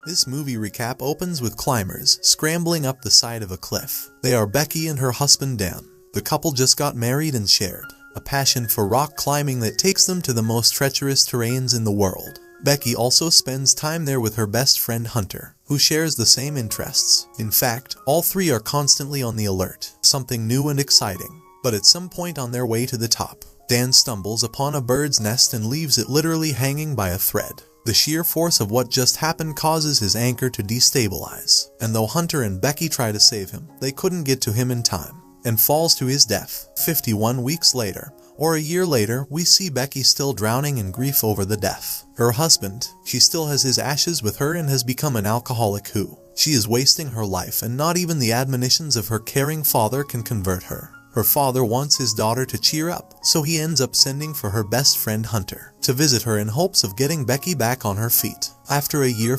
This movie recap opens with climbers scrambling up the side of a cliff. They are Becky and her husband Dan. The couple just got married and shared a passion for rock climbing that takes them to the most treacherous terrains in the world. Becky also spends time there with her best friend Hunter, who shares the same interests. In fact, all three are constantly on the alert, something new and exciting. But at some point on their way to the top, Dan stumbles upon a bird's nest and leaves it literally hanging by a thread. The sheer force of what just happened causes his anchor to destabilize, and though Hunter and Becky try to save him, they couldn't get to him in time, and falls to his death. 51 weeks later, or a year later, we see Becky still drowning in grief over the death. Her husband, she still has his ashes with her and has become an alcoholic who, she is wasting her life and not even the admonitions of her caring father can convert her. Her father wants his daughter to cheer up, so he ends up sending for her best friend Hunter to visit her in hopes of getting Becky back on her feet. After a year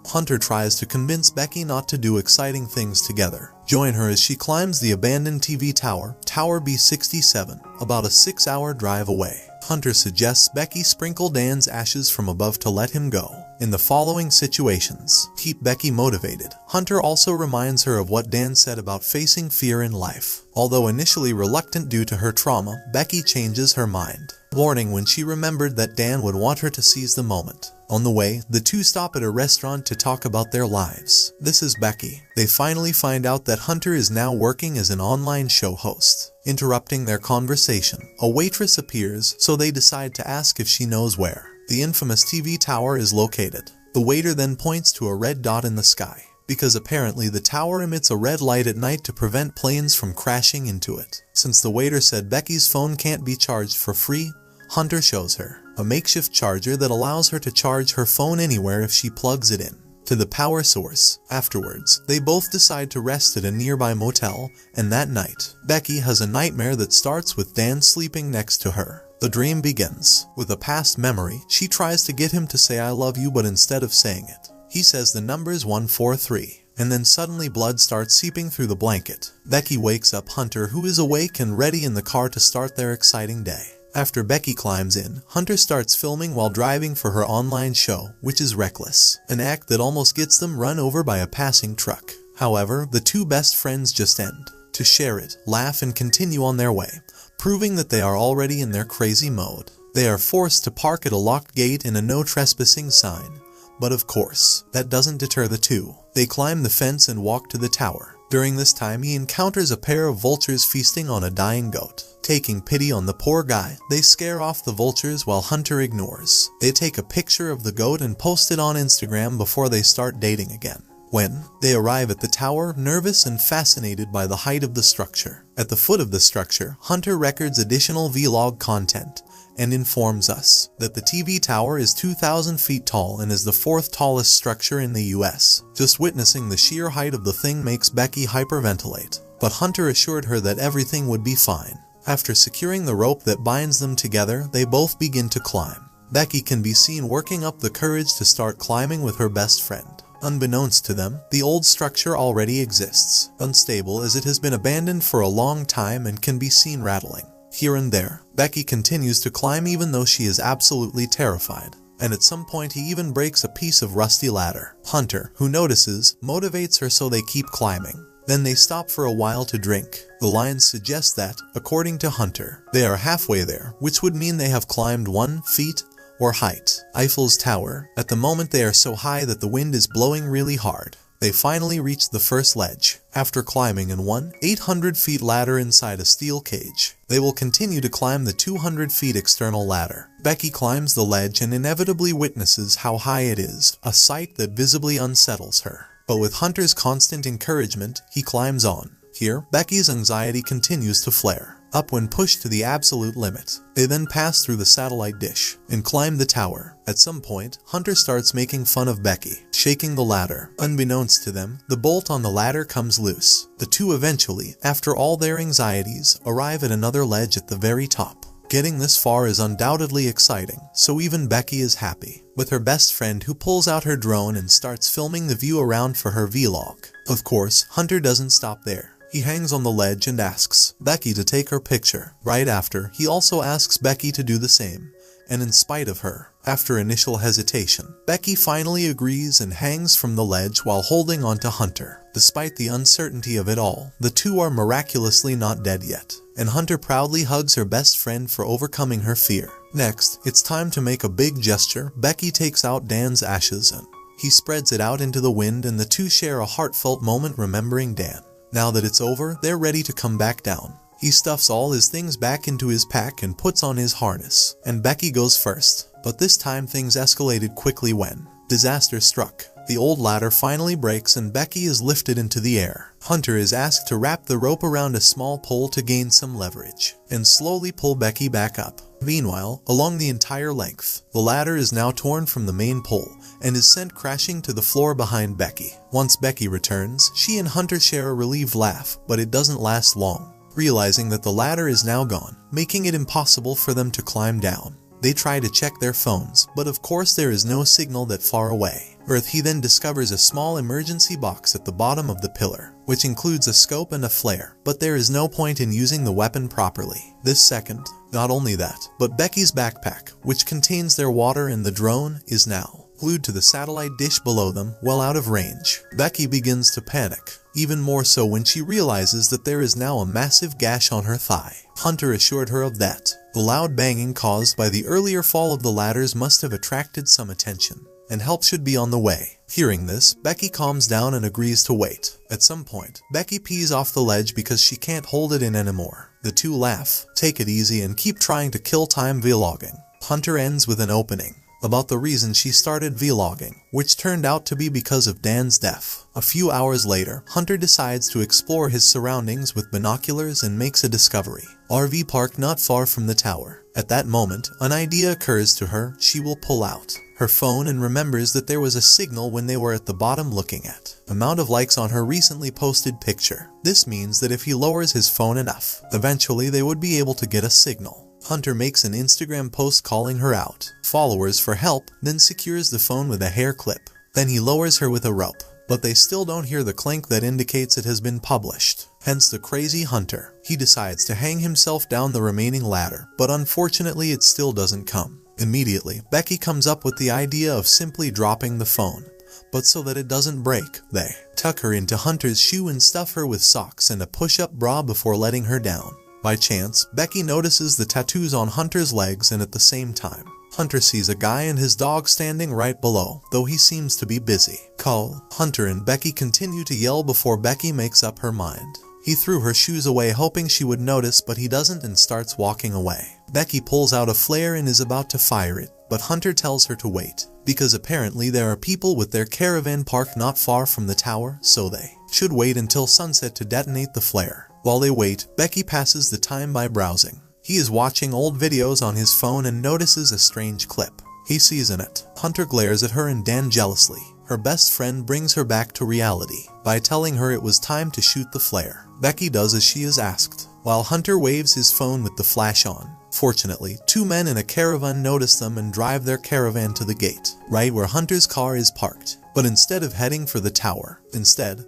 Hunter tries to convince Becky not to do exciting things together. Join her as she climbs the abandoned TV tower, Tower B67, about a 6-hour drive away. Hunter suggests Becky sprinkle Dan's ashes from above to let him go. In the following situations, keep Becky motivated. Hunter also reminds her of what Dan said about facing fear in life. Although initially reluctant due to her trauma, Becky changes her mind, warning when she remembered that Dan would want her to seize the moment. On the way, the two stop at a restaurant to talk about their lives. This is Becky. They finally find out that Hunter is now working as an online show host. Interrupting their conversation, a waitress appears, so they decide to ask if she knows where the infamous TV tower is located. The waiter then points to a red dot in the sky, because apparently the tower emits a red light at night to prevent planes from crashing into it. Since the waiter said Becky's phone can't be charged for free, Hunter shows her a makeshift charger that allows her to charge her phone anywhere if she plugs it in to the power source. Afterwards, they both decide to rest at a nearby motel, and that night, Becky has a nightmare that starts with Dan sleeping next to her. The dream begins with a past memory. She tries to get him to say "I love you," but instead of saying it, he says the numbers 143. And then suddenly blood starts seeping through the blanket. Becky wakes up Hunter, who is awake and ready in the car to start their exciting day. After Becky climbs in, Hunter starts filming while driving for her online show, which is reckless, an act that almost gets them run over by a passing truck. However, the two best friends just end to share it, laugh, and continue on their way, proving that they are already in their crazy mode. They are forced to park at a locked gate and a no trespassing sign. But of course, that doesn't deter the two. They climb the fence and walk to the tower. During this time, he encounters a pair of vultures feasting on a dying goat. Taking pity on the poor guy, they scare off the vultures while Hunter ignores. They take a picture of the goat and post it on Instagram before they start dating again. When they arrive at the tower, nervous and fascinated by the height of the structure. At the foot of the structure, Hunter records additional vlog content and informs us that the TV tower is 2,000 feet tall and is the 4th tallest structure in the US. Just witnessing the sheer height of the thing makes Becky hyperventilate, but Hunter assured her that everything would be fine. After securing the rope that binds them together, they both begin to climb. Becky can be seen working up the courage to start climbing with her best friend. Unbeknownst to them, the old structure already exists, unstable as it has been abandoned for a long time and can be seen rattling here and there. Becky continues to climb even though she is absolutely terrified, and at some point he even breaks a piece of rusty ladder. Hunter, who notices, motivates her so they keep climbing. Then they stop for a while to drink. The lines suggest that, according to Hunter, they are halfway there, which would mean they have climbed 1 feet or height. Eiffel's Tower. At the moment they are so high that the wind is blowing really hard. They finally reach the first ledge. After climbing in 800 feet ladder inside a steel cage, they will continue to climb the 200 feet external ladder. Becky climbs the ledge and inevitably witnesses how high it is, a sight that visibly unsettles her. But with Hunter's constant encouragement, he climbs on. Here, Becky's anxiety continues to flare up when pushed to the absolute limit. They then pass through the satellite dish and climb the tower. At some point, Hunter starts making fun of Becky, shaking the ladder. Unbeknownst to them, the bolt on the ladder comes loose. The two eventually, after all their anxieties, arrive at another ledge at the very top. Getting this far is undoubtedly exciting, so even Becky is happy, with her best friend who pulls out her drone and starts filming the view around for her vlog. Of course, Hunter doesn't stop there. He hangs on the ledge and asks Becky to take her picture. Right after, he also asks Becky to do the same, and in spite of her, After initial hesitation, Becky finally agrees and hangs from the ledge while holding on to Hunter. Despite the uncertainty of it all, the two are miraculously not dead yet, and Hunter proudly hugs her best friend for overcoming her fear. Next, it's time to make a big gesture. Becky takes out Dan's ashes and he spreads it out into the wind, and the two share a heartfelt moment remembering Dan. Now that it's over, they're ready to come back down. He stuffs all his things back into his pack and puts on his harness, and Becky goes first. But this time things escalated quickly when disaster struck. The old ladder finally breaks and Becky is lifted into the air. Hunter is asked to wrap the rope around a small pole to gain some leverage, and slowly pull Becky back up. Meanwhile, along the entire length, the ladder is now torn from the main pole and is sent crashing to the floor behind Becky. Once Becky returns, she and Hunter share a relieved laugh, but it doesn't last long. Realizing that the ladder is now gone, making it impossible for them to climb down, they try to check their phones, but of course there is no signal that far away. He then discovers a small emergency box at the bottom of the pillar, which includes a scope and a flare, but there is no point in using the weapon properly this second. Not only that, but Becky's backpack, which contains their water and the drone, is now glued to the satellite dish below them, well out of range. Becky begins to panic, even more so when she realizes that there is now a massive gash on her thigh. Hunter assured her of that. The loud banging caused by the earlier fall of the ladders must have attracted some attention, and help should be on the way. Hearing this, Becky calms down and agrees to wait. At some point, Becky pees off the ledge because she can't hold it in anymore. The two laugh, take it easy, and keep trying to kill time vlogging. Hunter ends with an opening about the reason she started vlogging, which turned out to be because of Dan's death. A few hours later, Hunter decides to explore his surroundings with binoculars and makes a discovery. RV park not far from the tower. At that moment, an idea occurs to her. She will pull out her phone and remembers that there was a signal when they were at the bottom looking at amount of likes on her recently posted picture. This means that if he lowers his phone enough, eventually they would be able to get a signal. Hunter makes an Instagram post calling her out, followers for help, then secures the phone with a hair clip. Then he lowers her with a rope, but they still don't hear the clink that indicates it has been published. Hence the crazy Hunter. He decides to hang himself down the remaining ladder, but unfortunately it still doesn't come. Immediately, Becky comes up with the idea of simply dropping the phone, but so that it doesn't break, they tuck her into Hunter's shoe and stuff her with socks and a push-up bra before letting her down. By chance, Becky notices the tattoos on Hunter's legs, and at the same time, Hunter sees a guy and his dog standing right below, though he seems to be busy. Call. Hunter and Becky continue to yell before Becky makes up her mind. He threw her shoes away hoping she would notice, but he doesn't and starts walking away. Becky pulls out a flare and is about to fire it, but Hunter tells her to wait, because apparently there are people with their caravan parked not far from the tower, so they should wait until sunset to detonate the flare. While they wait, Becky passes the time by browsing. He is watching old videos on his phone and notices a strange clip he sees in it. Hunter glares at her and Dan jealously. Her best friend brings her back to reality by telling her it was time to shoot the flare. Becky does as she is asked, while Hunter waves his phone with the flash on. Fortunately, two men in a caravan notice them and drive their caravan to the gate, right where Hunter's car is parked. But instead of heading for the tower,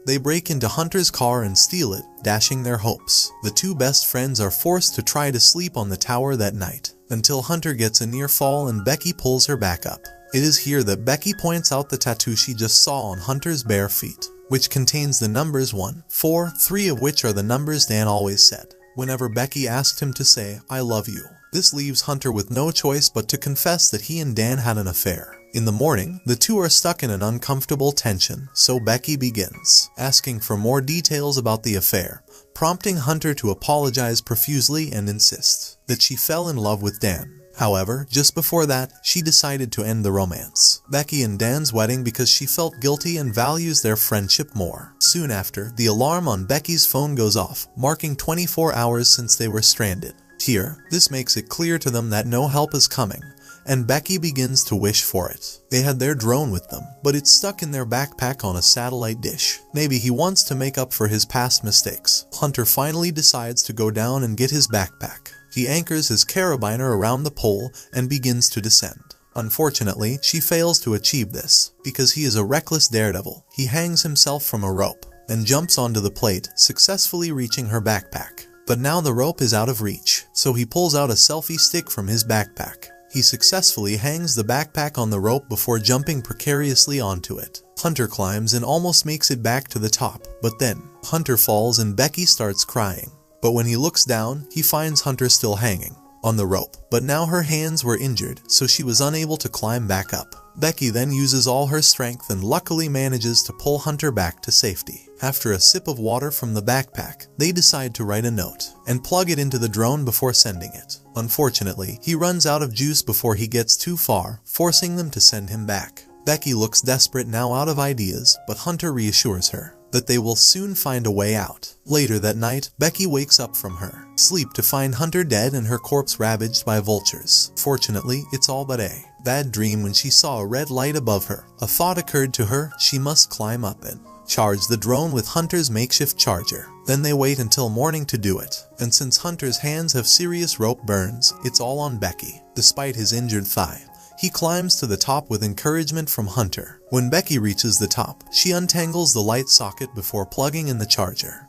they break into Hunter's car and steal it, dashing their hopes. The two best friends are forced to try to sleep on the tower that night, until Hunter gets a near fall and Becky pulls her back up. It is here that Becky points out the tattoo she just saw on Hunter's bare feet, which contains the numbers 1, 4, 3 of which are the numbers Dan always said whenever Becky asked him to say, "I love you." This leaves Hunter with no choice but to confess that he and Dan had an affair. In the morning, the two are stuck in an uncomfortable tension, so Becky begins asking for more details about the affair, prompting Hunter to apologize profusely and insist that she fell in love with Dan. However, just before that, she decided to end the romance, Becky and Dan's wedding, because she felt guilty and values their friendship more. Soon after, the alarm on Becky's phone goes off, marking 24 hours since they were stranded. Here, this makes it clear to them that no help is coming, and Becky begins to wish for it. They had their drone with them, but it's stuck in their backpack on a satellite dish. Maybe he wants to make up for his past mistakes. Hunter finally decides to go down and get his backpack. He anchors his carabiner around the pole and begins to descend. Unfortunately, she fails to achieve this, because he is a reckless daredevil. He hangs himself from a rope and jumps onto the plate, successfully reaching her backpack. But now the rope is out of reach, so he pulls out a selfie stick from his backpack. He successfully hangs the backpack on the rope before jumping precariously onto it. Hunter climbs and almost makes it back to the top, but then Hunter falls and Becky starts crying. But when he looks down, he finds Hunter still hanging on the rope, but now her hands were injured, so she was unable to climb back up. Becky then uses all her strength and luckily manages to pull Hunter back to safety. After a sip of water from the backpack, they decide to write a note and plug it into the drone before sending it. Unfortunately, he runs out of juice before he gets too far, forcing them to send him back. Becky looks desperate, now out of ideas, but Hunter reassures her that they will soon find a way out. Later that night, Becky wakes up from her sleep to find Hunter dead and her corpse ravaged by vultures. Fortunately, it's all but a bad dream when she saw a red light above her. A thought occurred to her: she must climb up and charge the drone with Hunter's makeshift charger. Then they wait until morning to do it, and since Hunter's hands have serious rope burns, it's all on Becky. Despite his injured thigh, he climbs to the top with encouragement from Hunter. When Becky reaches the top, she untangles the light socket before plugging in the charger.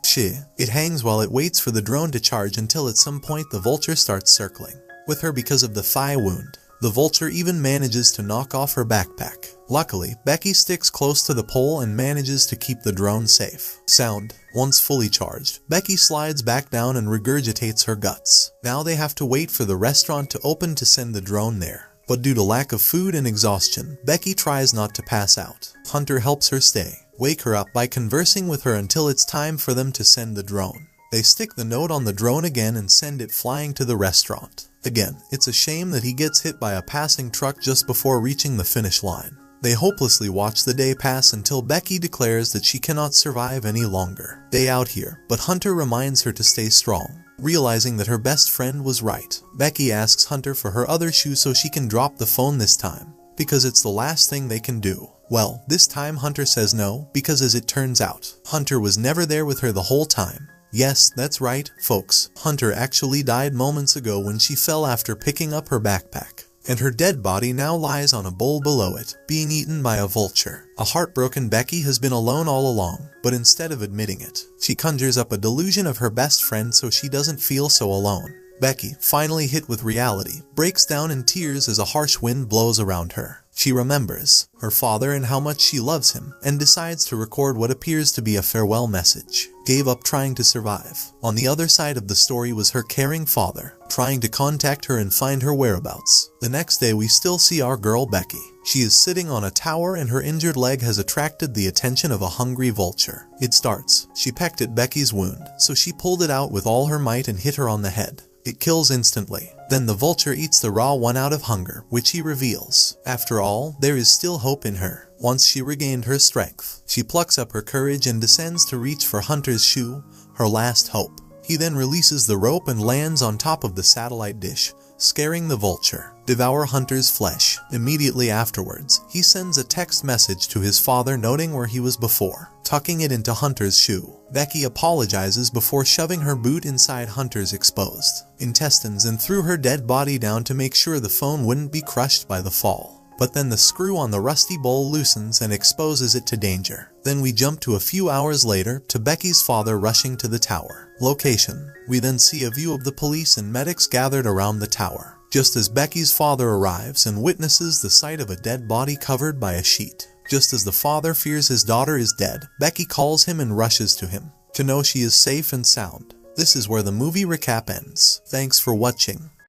It hangs while it waits for the drone to charge until at some point the vulture starts circling with her because of the thigh wound. The vulture even manages to knock off her backpack. Luckily, Becky sticks close to the pole and manages to keep the drone safe. Once fully charged, Becky slides back down and regurgitates her guts. Now they have to wait for the restaurant to open to send the drone there. But due to lack of food and exhaustion, Becky tries not to pass out. Hunter helps her wake her up by conversing with her until it's time for them to send the drone. They stick the note on the drone again and send it flying to the restaurant. Again, it's a shame that he gets hit by a passing truck just before reaching the finish line. They hopelessly watch the day pass until Becky declares that she cannot survive any longer. Day out here, but Hunter reminds her to stay strong. Realizing that her best friend was right, Becky asks Hunter for her other shoe so she can drop the phone this time, because it's the last thing they can do. Well, this time Hunter says no, because as it turns out, Hunter was never there with her the whole time. Yes, that's right, folks. Hunter actually died moments ago when she fell after picking up her backpack, and her dead body now lies on a bowl below it, being eaten by a vulture. A heartbroken Becky has been alone all along, but instead of admitting it, she conjures up a delusion of her best friend so she doesn't feel so alone. Becky, finally hit with reality, breaks down in tears as a harsh wind blows around her. She remembers her father and how much she loves him, and decides to record what appears to be a farewell message. Gave up trying to survive. On the other side of the story was her caring father, trying to contact her and find her whereabouts. The next day we still see our girl Becky. She is sitting on a tower and her injured leg has attracted the attention of a hungry vulture. It starts. She pecked at Becky's wound, so she pulled it out with all her might and hit her on the head. It kills instantly. Then the vulture eats the raw one out of hunger, which he reveals. After all, there is still hope in her. Once she regained her strength, she plucks up her courage and descends to reach for Hunter's shoe, her last hope. He then releases the rope and lands on top of the satellite dish, scaring the vulture. Devour Hunter's flesh. Immediately afterwards, he sends a text message to his father noting where he was before, tucking it into Hunter's shoe. Becky apologizes before shoving her boot inside Hunter's exposed intestines and threw her dead body down to make sure the phone wouldn't be crushed by the fall. But then the screw on the rusty bowl loosens and exposes it to danger. Then we jump to a few hours later to Becky's father rushing to the tower. Location. We then see a view of the police and medics gathered around the tower. Just as Becky's father arrives and witnesses the sight of a dead body covered by a sheet. Just as the father fears his daughter is dead, Becky calls him and rushes to him to know she is safe and sound. This is where the movie recap ends. Thanks for watching.